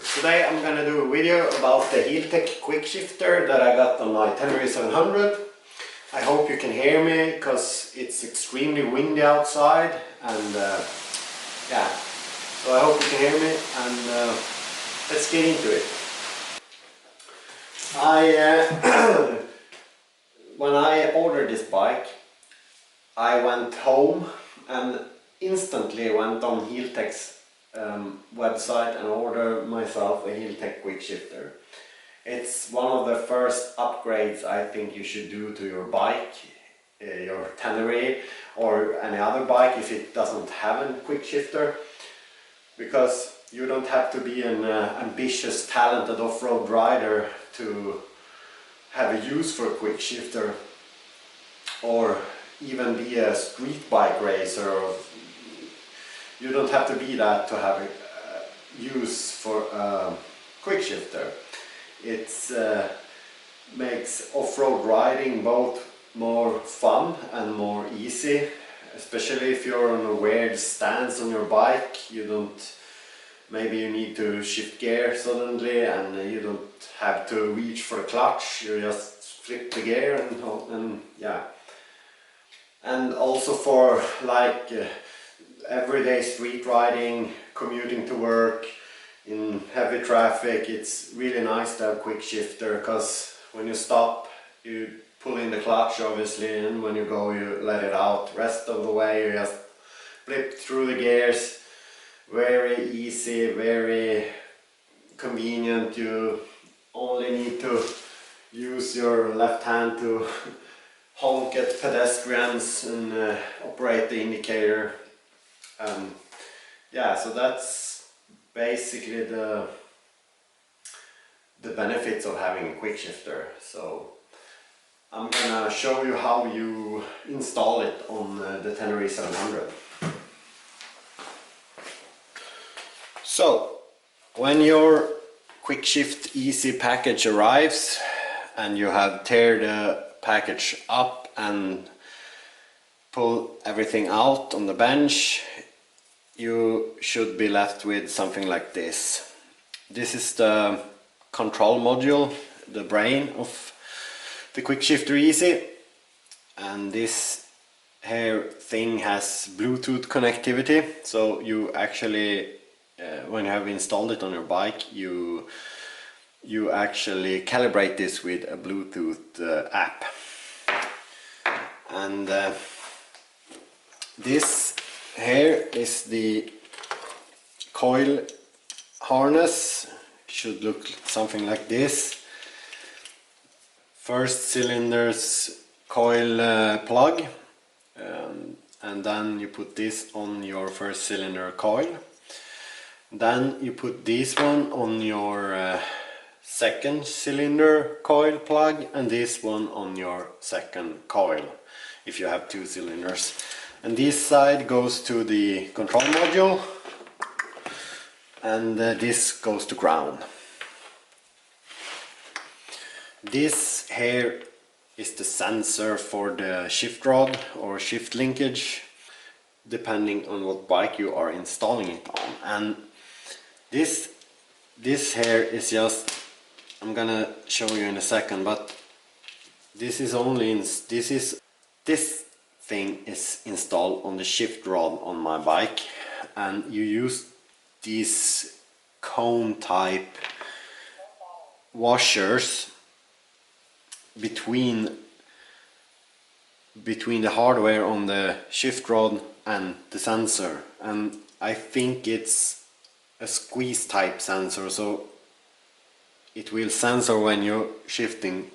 Today I'm gonna do a video about the Healtech QuickShifter that I got on my Tenere 700. I hope you can hear me because it's extremely windy outside, and yeah, so I hope you can hear me, and let's get into it. When I ordered this bike, I went home and instantly went on Healtech's website and ordered myself a Healtech QuickShifter. It's one of the first upgrades I think you should do to your bike, your Tenere or any other bike if it doesn't have a QuickShifter, because you don't have to be an ambitious, talented off-road rider to have a use for a QuickShifter, or even be a street bike racer. You don't have to be that to have a use for a QuickShifter. It makes off-road riding both more fun and more easy, especially if you're on a weird stance on your bike. Maybe you need to shift gear suddenly and you don't have to reach for the clutch, you just flip the gear and yeah. And also for like everyday street riding, commuting to work, in heavy traffic, it's really nice to have QuickShifter, because when you stop you pull in the clutch obviously, and when you go you let it out. Rest of the way you just flip through the gears. Very easy, very convenient. You only need to use your left hand to honk at pedestrians and operate the indicator. Yeah, so that's basically the benefits of having a QuickShifter. So I'm gonna show you how you install it on the Tenere 700. So when your QuickShift Easy package arrives and you have tear the package up and pull everything out on the bench, you should be left with something like this. This is the control module, the brain of the QuickShifter Easy, and this here thing has Bluetooth connectivity, so you actually when you have installed it on your bike, you actually calibrate this with a Bluetooth app. And this here is the coil harness. It should look something like this. First cylinder's coil plug, and then you put this on your first cylinder coil. Then you put this one on your second cylinder coil plug, and this one on your second coil if you have two cylinders. And this side goes to the control module, and this goes to ground. This here is the sensor for the shift rod or shift linkage, depending on what bike you are installing it on. And this here is just, I'm gonna show you in a second, but this thing is installed on the shift rod on my bike, and you use these cone type washers between the hardware on the shift rod and the sensor. And I think it's a squeeze type sensor, so it will sensor when you're shifting,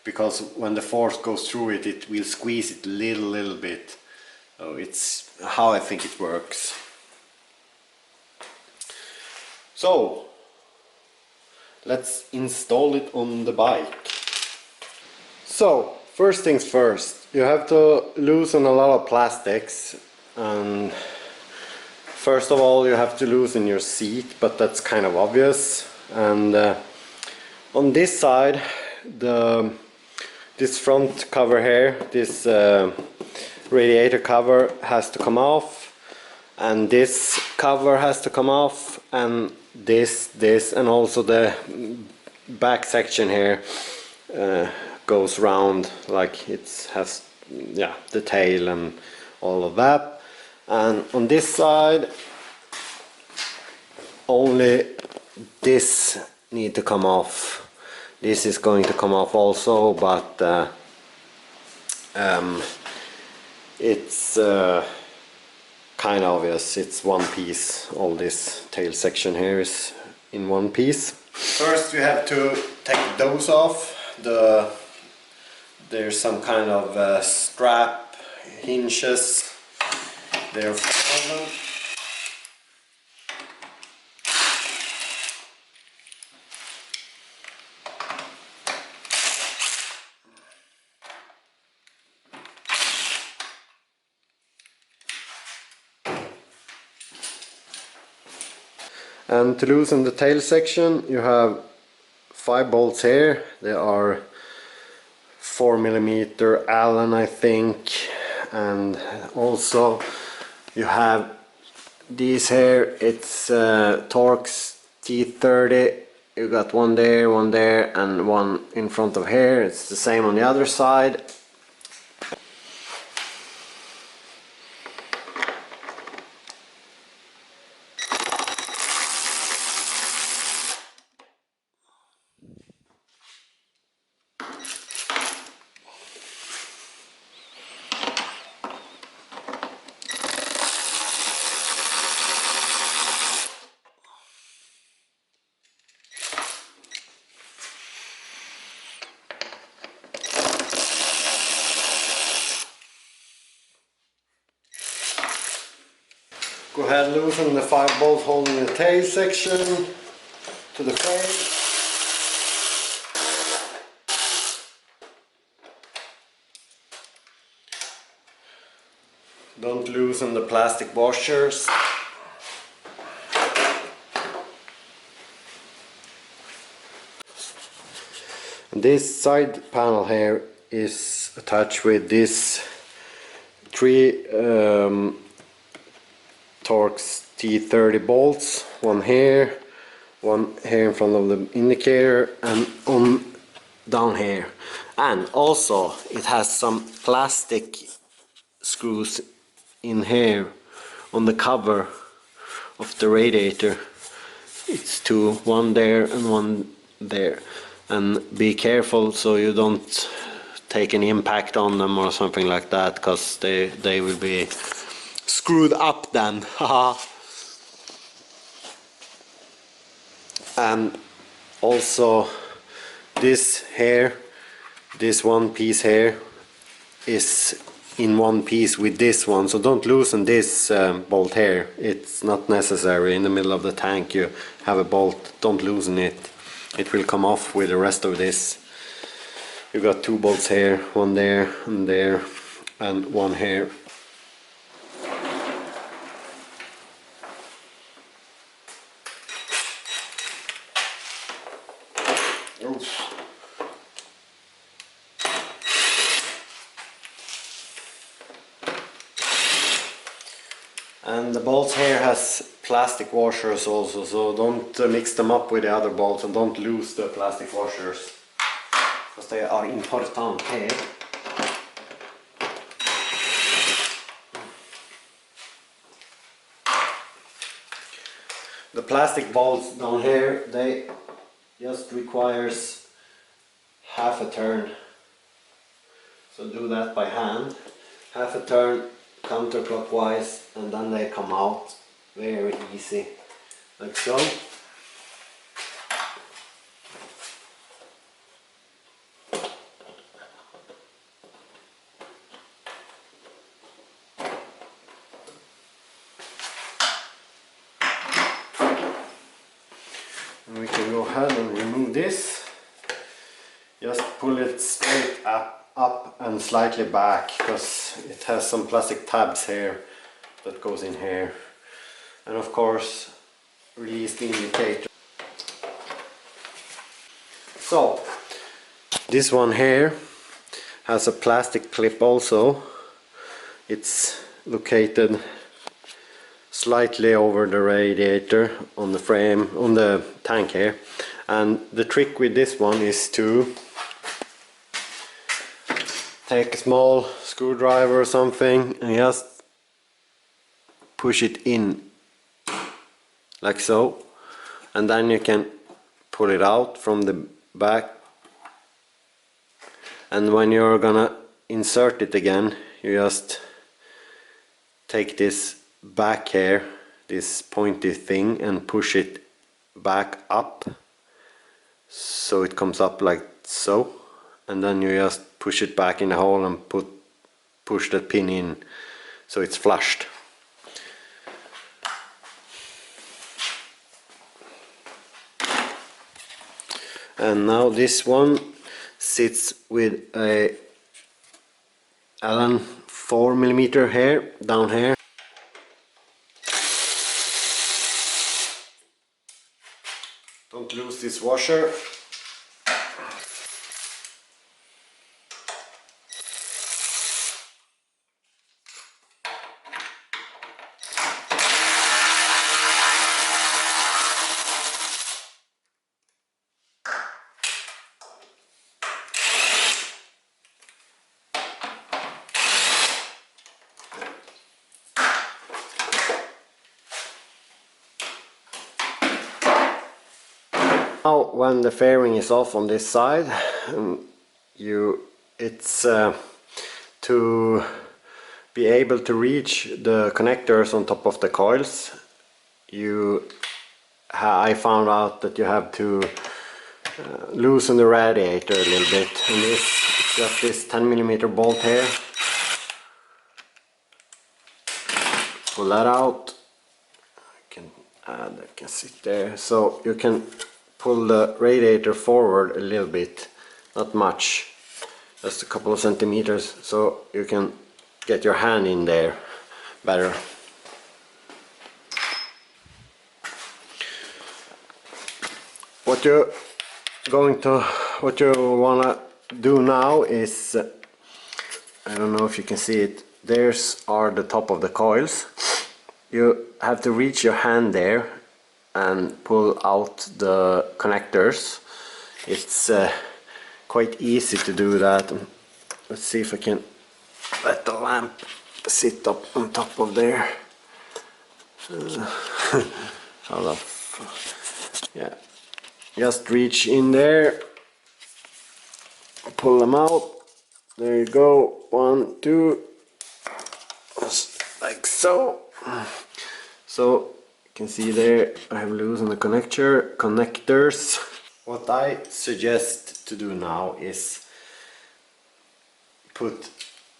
because when the force goes through it, it will squeeze it little bit. So it's how I think it works. So let's install it on the bike. So first things first, you have to loosen a lot of plastics, and first of all you have to loosen your seat, but that's kind of obvious. And on this side, this front cover here, this radiator cover has to come off, and this cover has to come off, and this and also the back section here goes round, like it has, yeah, the tail and all of that. And on this side only this need to come off. This is going to come off also, but it's kind of obvious. It's one piece. All this tail section here is in one piece. First we have to take those off. There's some kind of strap hinges there for them. And to loosen the tail section, you have 5 bolts here. They are 4mm Allen, I think, and also you have these here. It's Torx T30. You got one there, and one in front of here. It's the same on the other side. Go ahead and loosen the 5 bolts holding the tail section to the frame. Don't loosen the plastic washers. And this side panel here is attached with this 3 Torx T30 bolts, one here in front of the indicator, and on down here. And also it has some plastic screws in here on the cover of the radiator. It's 2, one there and one there, and be careful so you don't take any impact on them or something like that, because they will be screwed up then. And also this here, this one piece here is in one piece with this one, so don't loosen this bolt here. It's not necessary. In the middle of the tank you have a bolt, don't loosen it. It will come off with the rest of this. You got 2 bolts here, one there, and one here. And the bolts here has plastic washers also, so don't mix them up with the other bolts, and don't lose the plastic washers, because they are important here. The plastic bolts down here, they just requires half a turn, so do that by hand. Half a turn counterclockwise, and then they come out very easy, like so. And we can go ahead and remove this. Just pull it straight up and slightly back, because it has some plastic tabs here that goes in here. And of course release the indicator. So this one here has a plastic clip also. It's located slightly over the radiator on the frame, on the tank here. And the trick with this one is to take a small screwdriver or something and just push it in like so, and then you can pull it out from the back, and when you're gonna insert it again, you just take this back here, this pointy thing, and push it back up so it comes up like so, and then you just push it back in the hole and push that pin in so it's flushed. And now this one sits with a Allen 4mm here, down here. Don't lose this washer. Now when the fairing is off on this side, it's to be able to reach the connectors on top of the coils. I found out that you have to loosen the radiator a little bit, and it's just this 10mm bolt here. Pull that out. That can sit there, so you can pull the radiator forward a little bit, not much, just a couple of centimeters, so you can get your hand in there better. What you wanna do now is, I don't know if you can see it, there's are the top of the coils. You have to reach your hand there and pull out the connectors. It's quite easy to do that. Let's see if I can let the lamp sit up on top of there. Yeah, just reach in there, pull them out. There you go, 1, 2, like so. So you can see there I have loosened the connectors. What I suggest to do now is put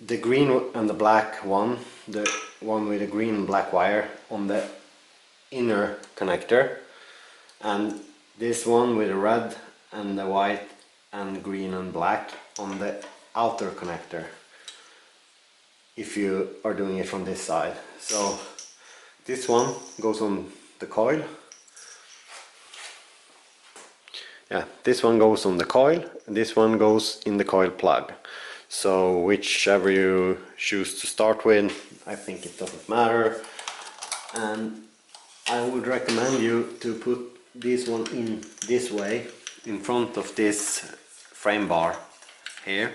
the green and the black one, the one with the green and black wire, on the inner connector, and this one with the red and the white and green and black on the outer connector, if you are doing it from this side. So this one goes on the coil. Yeah, this one goes on the coil, and this one goes in the coil plug. So whichever you choose to start with, I think it doesn't matter. And I would recommend you to put this one in this way, in front of this frame bar here.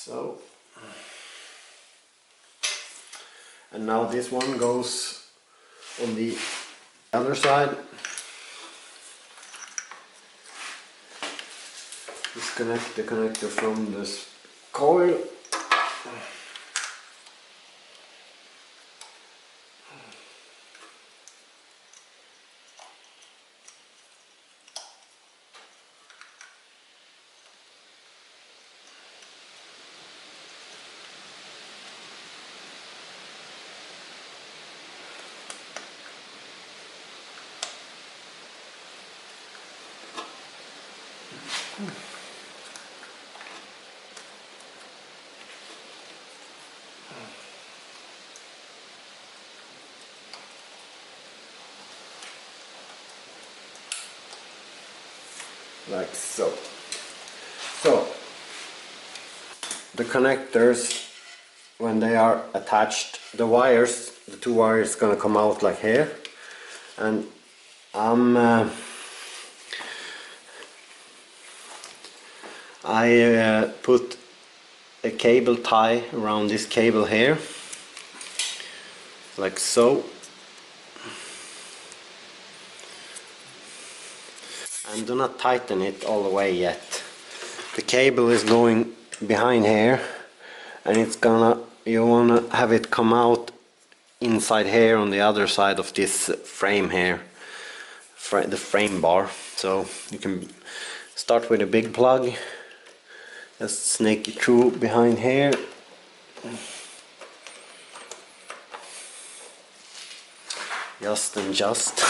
So, and now this one goes on the other side. Disconnect the connector from this coil. like so. So the connectors, when they are attached, the wires, the two wires gonna come out like here, and I put a cable tie around this cable here, like so, and do not tighten it all the way yet. The cable is going behind here, and you wanna have it come out inside here on the other side of this frame here, the frame bar. So you can start with a big plug, just snake it through behind here, just and just,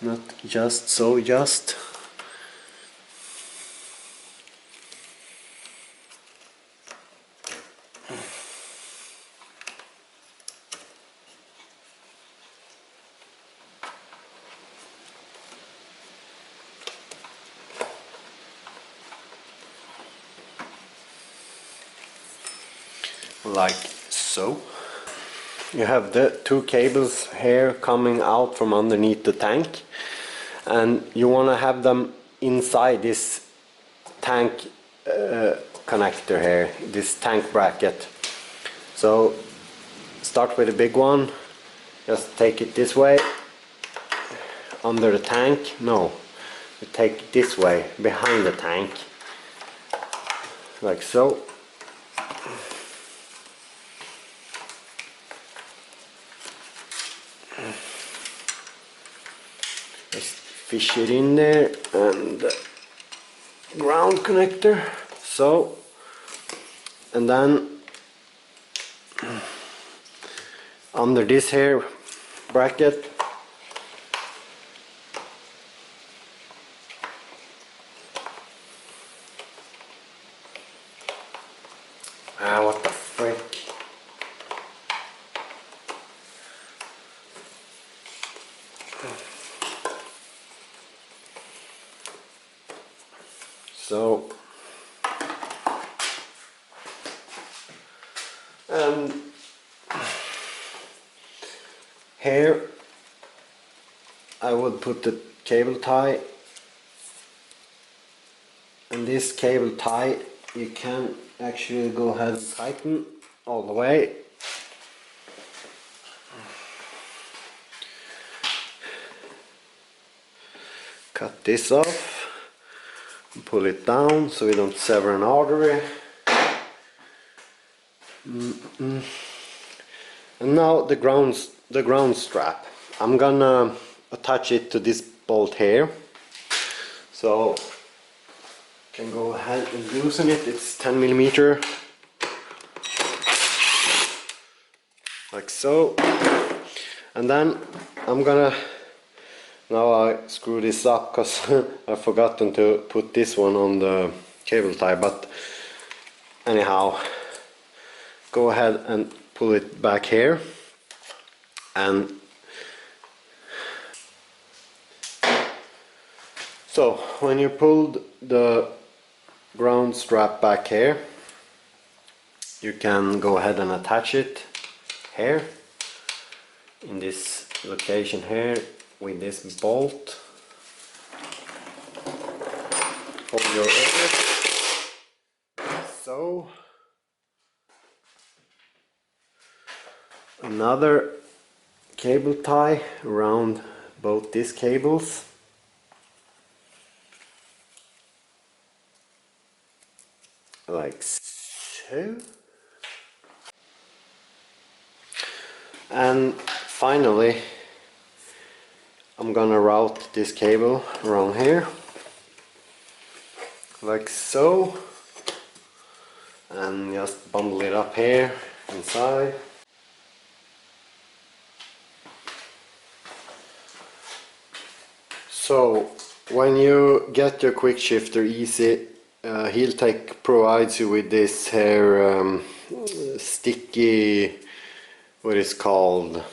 not just so just. Like so. You have the two cables here coming out from underneath the tank, and you want to have them inside this tank connector here, this tank bracket. So start with a big one, just take it this way under the tank. No, you take it this way behind the tank, like so. Just fish it in there, and the ground connector, so, and then under this here bracket what the frick. So, and here I would put the cable tie, and this cable tie you can actually go ahead and tighten all the way. Cut this off. Pull it down so we don't sever an artery. And now the ground strap. I'm gonna attach it to this bolt here. So can go ahead and loosen it. It's 10 millimeter, like so. And then I'm gonna. Now I screw this up because I've forgotten to put this one on the cable tie, but anyhow, go ahead and pull it back here, and so when you pulled the ground strap back here, you can go ahead and attach it here in this location here with this bolt. Hold your edge, so. Another cable tie around both these cables. Like so. And finally, I'm gonna route this cable around here, like so, and just bundle it up here inside. So when you get your QuickShifter easy, Healtech provides you with this here sticky, what is called,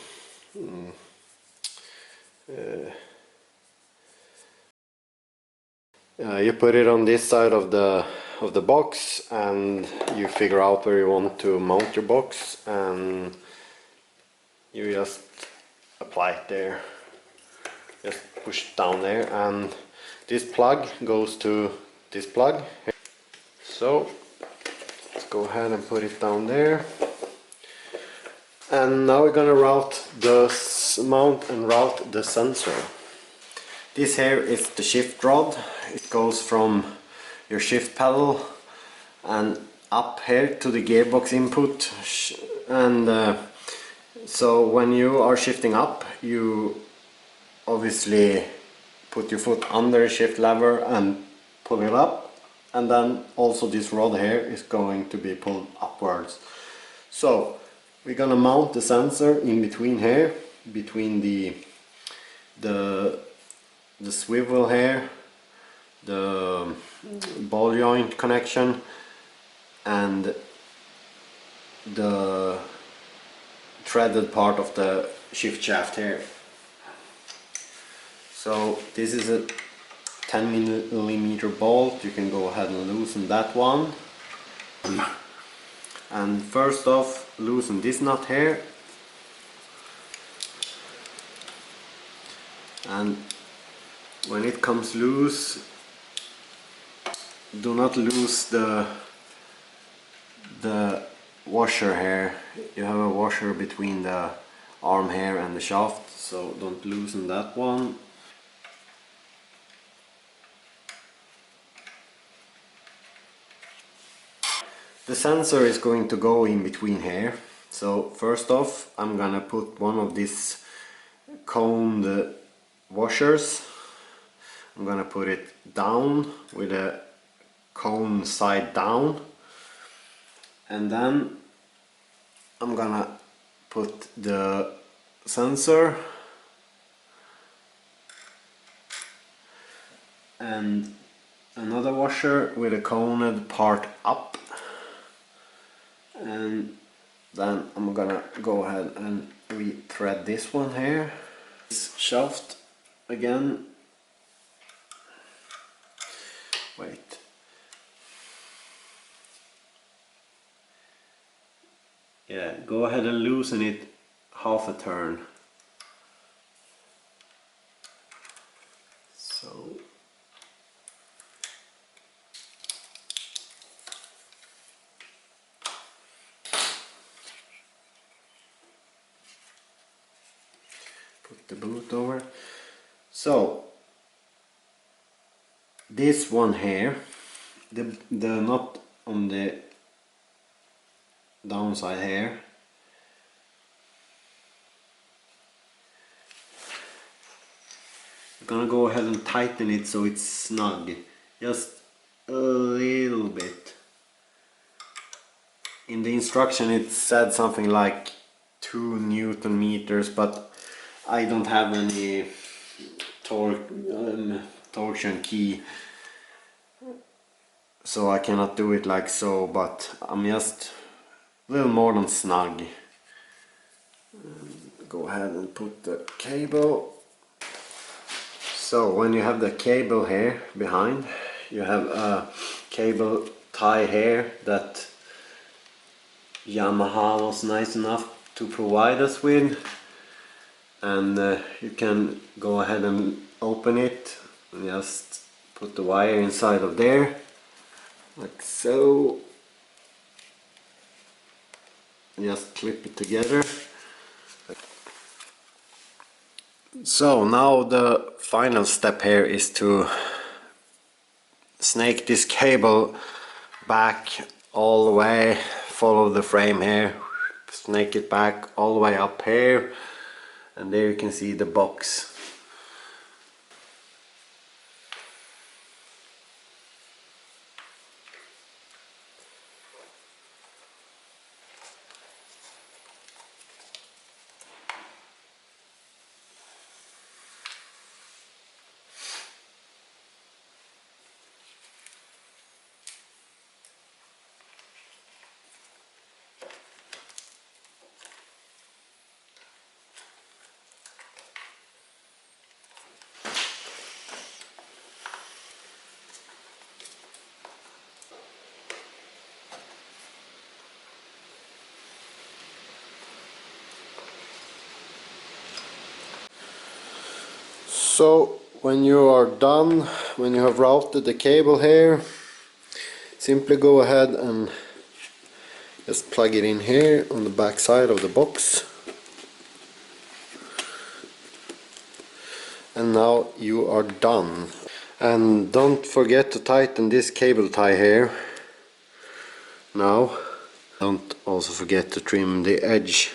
You put it on this side of the box, and you figure out where you want to mount your box, and you just apply it there. Just push it down there, and this plug goes to this plug. So let's go ahead and put it down there. And now we're gonna mount and route the sensor. This here is the shift rod. It goes from your shift pedal and up here to the gearbox input, and so when you are shifting up, you obviously put your foot under the shift lever and pull it up, and then also this rod here is going to be pulled upwards. So we're gonna mount the sensor in between here, between the swivel here, the ball joint connection, and the threaded part of the shift shaft here. So this is a 10mm bolt. You can go ahead and loosen that one. And first off, loosen this nut here. And when it comes loose, do not lose the washer here. You have a washer between the arm here and the shaft, so don't loosen that one. The sensor is going to go in between here. So first off, I'm gonna put one of these coned washers. I'm gonna put it down with a cone side down, and then I'm gonna put the sensor and another washer with a coned part up, and then I'm gonna go ahead and re-thread this one here. This shaft again. Wait. Yeah, go ahead and loosen it half a turn. So put the boot over. So this one here, the nut on the downside here, I'm gonna go ahead and tighten it so it's snug, just a little bit. In the instruction it said something like 2 Newton meters, but I don't have any torsion key, so I cannot do it like so, but I'm just a little more than snug. Go ahead and put the cable. So when you have the cable here behind, you have a cable tie here that Yamaha was nice enough to provide us with, and you can go ahead and open it and just put the wire inside of there, like so. Just clip it together. So now the final step here is to snake this cable back all the way, follow the frame here, snake it back all the way up here, and there you can see the box. So when you are done, when you have routed the cable here, simply go ahead and just plug it in here on the back side of the box. And now you are done. And don't forget to tighten this cable tie here. Now, don't also forget to trim the edge.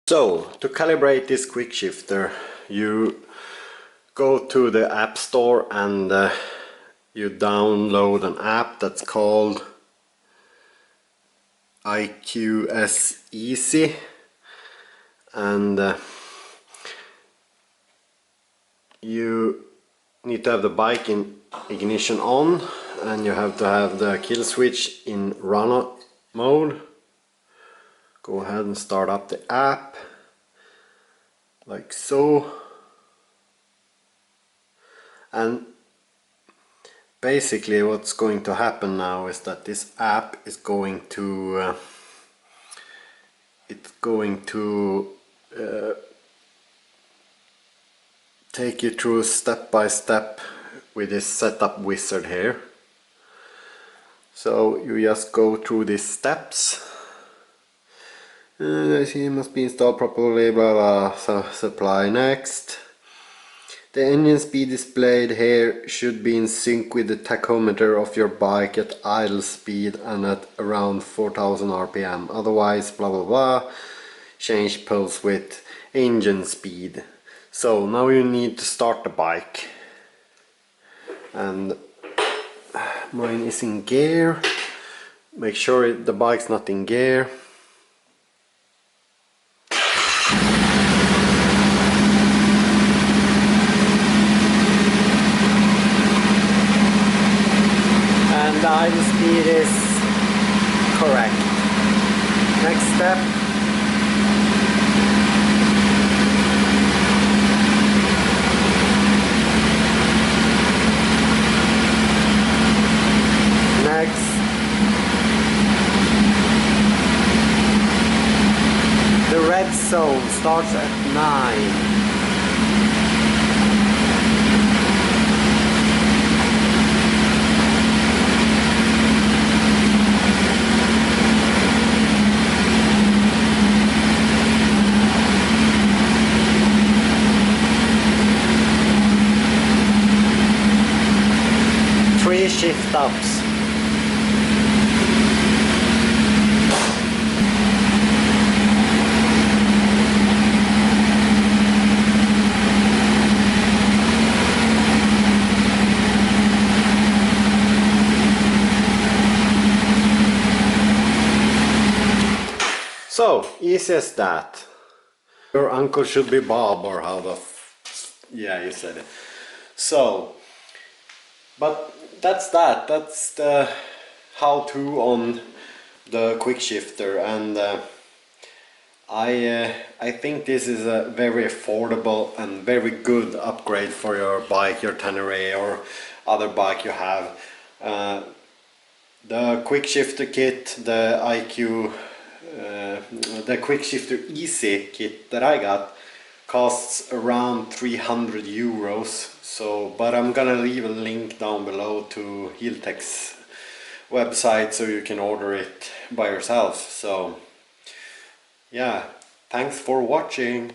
So, to calibrate this QuickShifter, you go to the App Store and you download an app that's called IQS Easy, and you need to have the bike in ignition on, and you have to have the kill switch in run mode. Go ahead and start up the app like so, and basically what's going to happen now is that this app is going to take you through step by step with this setup wizard here. So you just go through these steps. I see it must be installed properly, blah blah, so supply next. The engine speed displayed here should be in sync with the tachometer of your bike at idle speed and at around 4000 RPM, otherwise blah blah blah. Change pulse width, engine speed. So now you need to start the bike, and mine is in gear. Make sure the bike's not in gear. The idle speed is correct. Next step. Next. The red zone starts at 9. Shift ups. So easy as that. Your uncle should be Bob, or how the yeah, you said it. So, but that's that. That's the how-to on the QuickShifter, and I think this is a very affordable and very good upgrade for your bike, your Tenere or other bike you have. The QuickShifter kit, the QuickShifter Easy kit that I got costs around 300 euros. So, but I'm gonna leave a link down below to Healtech's website so you can order it by yourself. So yeah, thanks for watching.